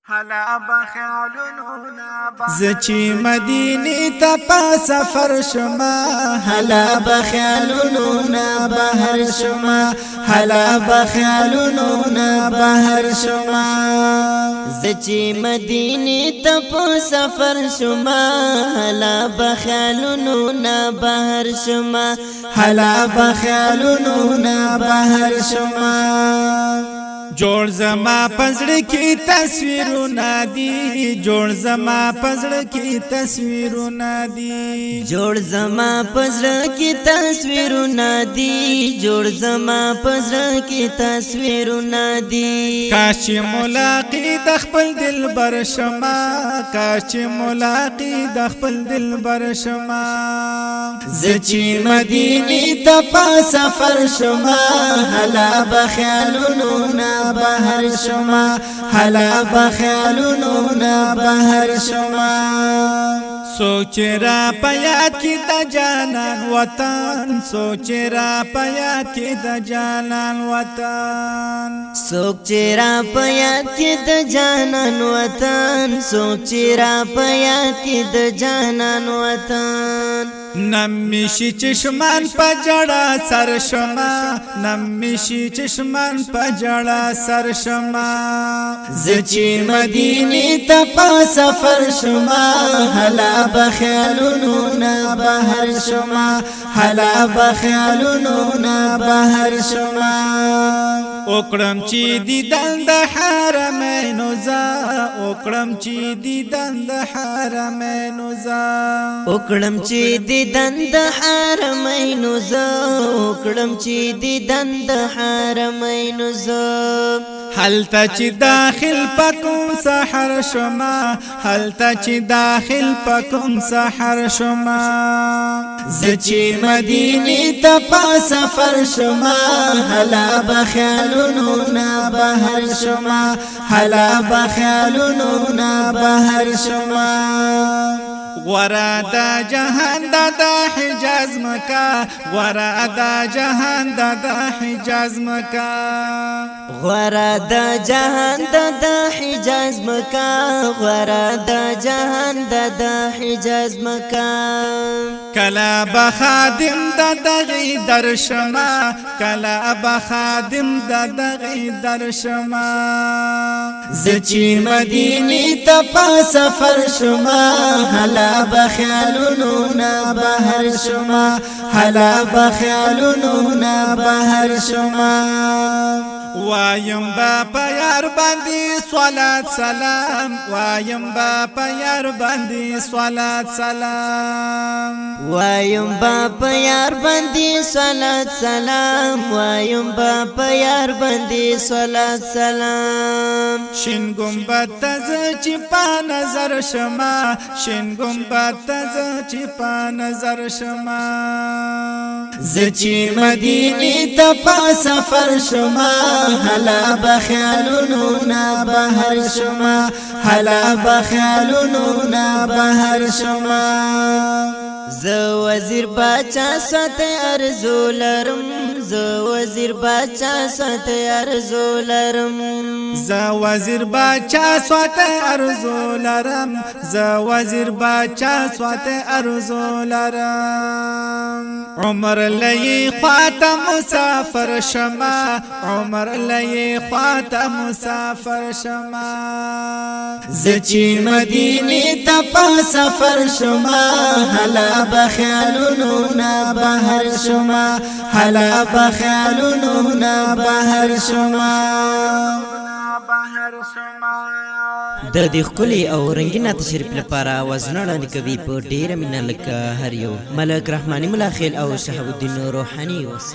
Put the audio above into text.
هلا بخیالونو زچی مدینی تا پا سفر شما هلا بخیالونو نا بهر شما هلا بخیالونو نا بهر شما زچی مدینی تا پا سفر شما هلا بخیالونو نا بهر شما هلا بخیالونو نا بهر شما جوړ زما پزړه کې تصویرونه دي جوړ زما پزړه کې تصویرونه دي جوړ زما پزړه کې تصویرونه دي جوړ زما پزړه کې تصویرونه دي کاش چې ملاقات د خپل دلبر شما کاش چې ملاقات د خپل دلبر شما زچی مدینی تا پا سفر شما هلا بخیالونو نا بهر شما هلا بخیالونو نا بهر شما سوچ را پیاد کی د جانان وطن سوچ را پیاد کی د جانان وطن سوچ را پیاد کی د جانان وطن سوچ را پیاد کی د جانان وطن نمیشی چشمان پجڑا سر شما نمیشی چشمان پجڑا سر شما زچی مدینی تا پا سفر شما هلا بخیالونو نا بهر شما هلا بخیالونو نا بهر شما اکرم چی دیدن د حرمینو زا اکرم چی دیدن د حرمینو زا اکرم چی دیدن د حرمینو زا اکرم چی دیدن د حرمینو زا حلتا چی داخل پکم سحر شما حلتا چی داخل پکم سحر شما زچی مدینی تا پا سفر شما هلا بخیالونو نا بهر شما هلا بخیالونو نا بهر شما غورا دا جهان دا حجاز مکا غورا دا جهان دا حجاز مکا غورا دا جهان دا حجاز مکا غورا دا جهان دا حجاز مکا کلا بخادم دا دغی در شما کلا بخادم دا دغی در شما زچی مدینی تا پا سفر شما هلا بخیالونو نا بهر شما هلا بخیالونو نا بهر شما وایم با پیار باندې صلوات سلام وایم با پیار باندې صلوات سلام وایم با پیار باندې صلوات سلام وایم با پیار باندې صلوات سلام شین گنبد تز چې په نظر شما شین گنبد تز چې په نظر شما زچی مدینی تا پا سفر شما هلا بخیالونو نا بهر شما هلا بخیالونو نا بهر شما ز وزیر باچا سات ارزو لرم ز وزیر باچا سات ارزو لرم ز وزیر باچا سات ارزو لرم ز وزیر باچا سات ارزو لرم عمر لئی خواتا مسافر شما عمر لئی خواتا مسافر شما زچی مدینی تا پا سفر شما هلا بخیالونو نا بهر شما هلا بخیالونو نا بهر شما د دې خولي او رنگینه تشریف لپاره وزنړه کوي په ډیره مینه لکه هر یو ملک رحماني ملاخیل او شهاب الدین روحاني وس